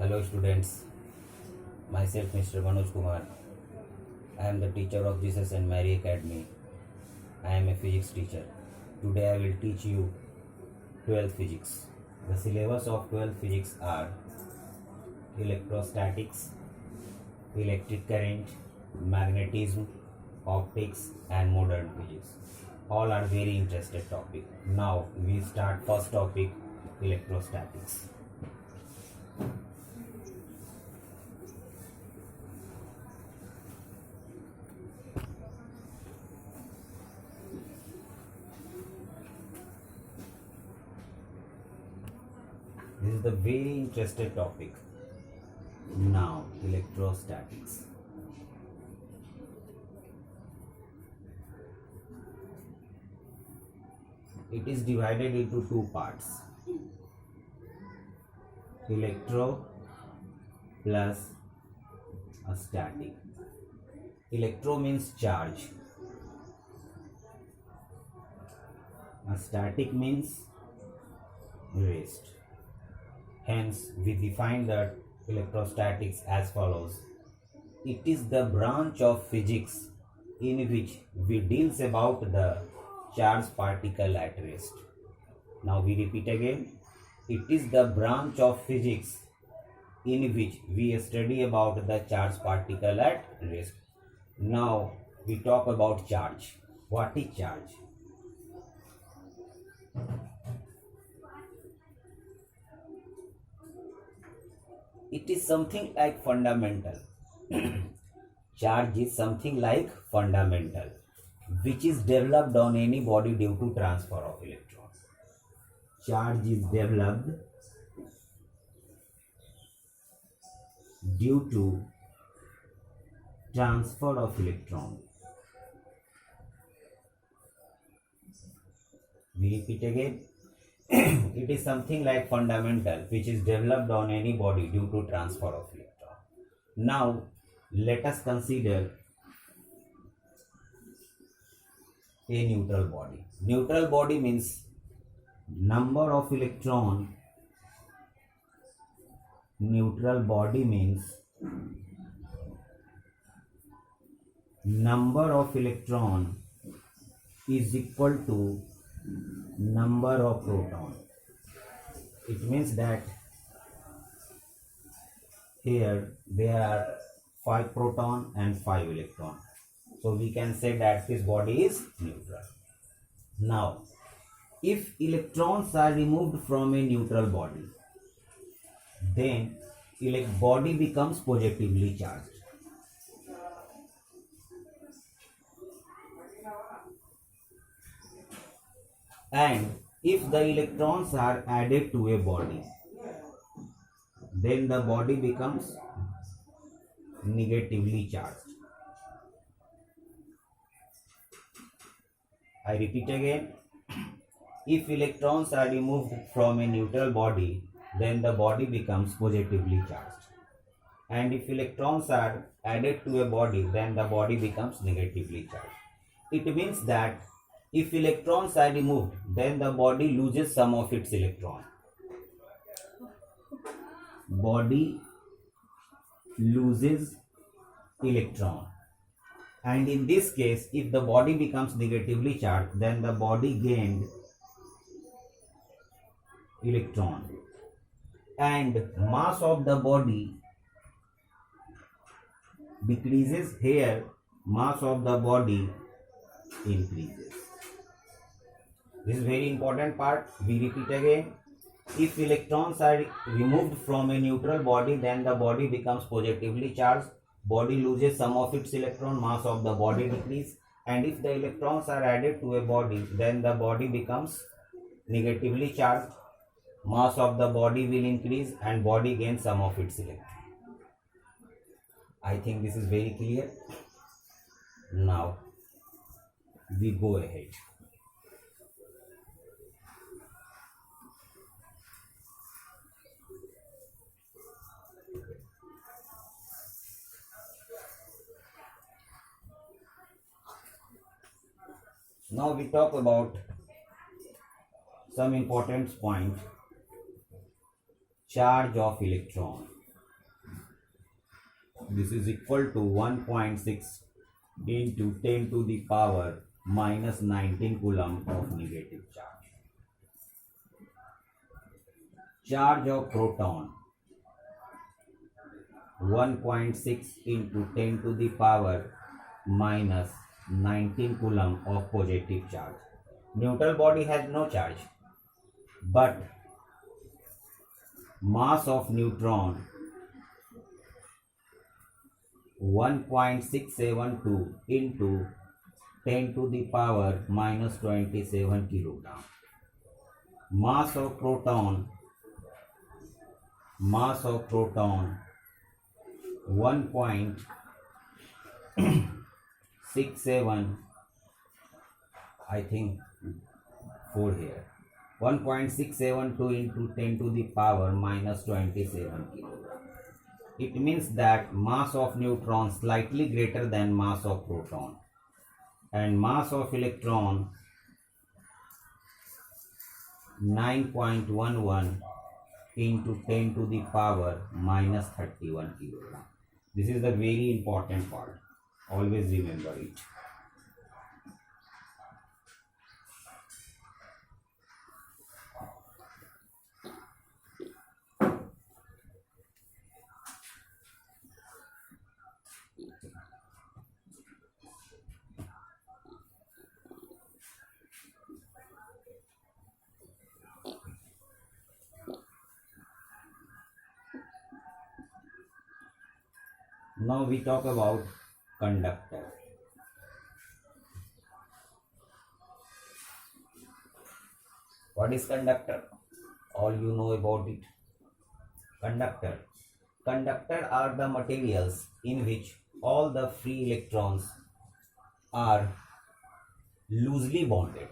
Hello students, myself Mr. Manoj Kumar. I am the teacher of Jesus and Mary Academy. I am a physics teacher. Today I will teach you 12th physics. The syllabus of 12th physics are electrostatics, electric current, magnetism, optics and modern physics. All are very interesting topic. Now we start first topic, electrostatics. This is the very interesting topic. Now, electrostatics. It is divided into two parts. Electro plus a static. Electro means charge. A static means rest. Hence, we define the electrostatics as follows. It is the branch of physics in which we deals about the charged particle at rest. Now we repeat again. It is the branch of physics in which we study about the charged particle at rest. Now we talk about charge. What is charge? It is something like fundamental. Charge is something like fundamental, which is developed on any body due to transfer of electrons. Charge is developed due to transfer of electron. We repeat again. It is something like fundamental which is developed on any body due to transfer of electron. Now let us consider a neutral body. Neutral body means number of electron. Neutral body means number of electron is equal to number of proton. It means that here there are 5 proton and 5 electron. So we can say that this body is neutral. Now, if electrons are removed from a neutral body, then body becomes positively charged. And if the electrons are added to a body, then the body becomes negatively charged. I repeat again. If electrons are removed from a neutral body, then the body becomes positively charged. And if electrons are added to a body, then the body becomes negatively charged. It means that if electrons are removed, then the body loses some of its electron. Body loses electron. And in this case, if the body becomes negatively charged, then the body gained electron. And mass of the body decreases. Here, mass of the body increases. This is very important part. We repeat again. If electrons are removed from a neutral body, then the body becomes positively charged. Body loses some of its electron, mass of the body decreases. And if the electrons are added to a body, then the body becomes negatively charged. Mass of the body will increase and body gains some of its electron. I think this is very clear. Now we go ahead. Now we talk about some important point. Charge of electron. this is equal to 1.6 into 10 to the power minus 19 coulomb of negative charge. Charge of proton 1.6 into 10 to the power minus 19 coulomb of positive charge. Neutral body has no charge, but mass of neutron 1.672 into 10 to the power minus 27 kilogram. Mass of proton 1.67, I think 4 here, 1.672 into 10 to the power minus 27 kilogram. It means that mass of neutron slightly greater than mass of proton, and mass of electron 9.11 into 10 to the power minus 31 kilogram. This is the very important part. Always remember it. Now we talk about conductor. What is conductor? All you know about it. Conductor are the materials in which all the free electrons are loosely bonded,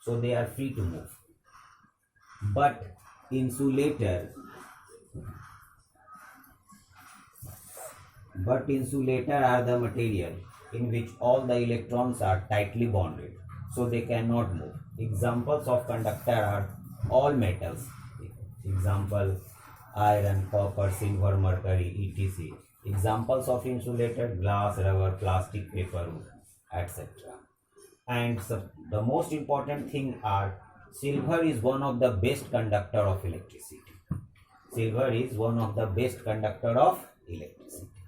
so they are free to move. But insulator are the material in which all the electrons are tightly bonded, so they cannot move. Examples of conductor are all metals. Example, iron, copper, silver, mercury, etc. Examples of insulator, glass, rubber, plastic, paper, etc. And the most important thing are, silver is one of the best conductor of electricity. Silver is one of the best conductor of electricity.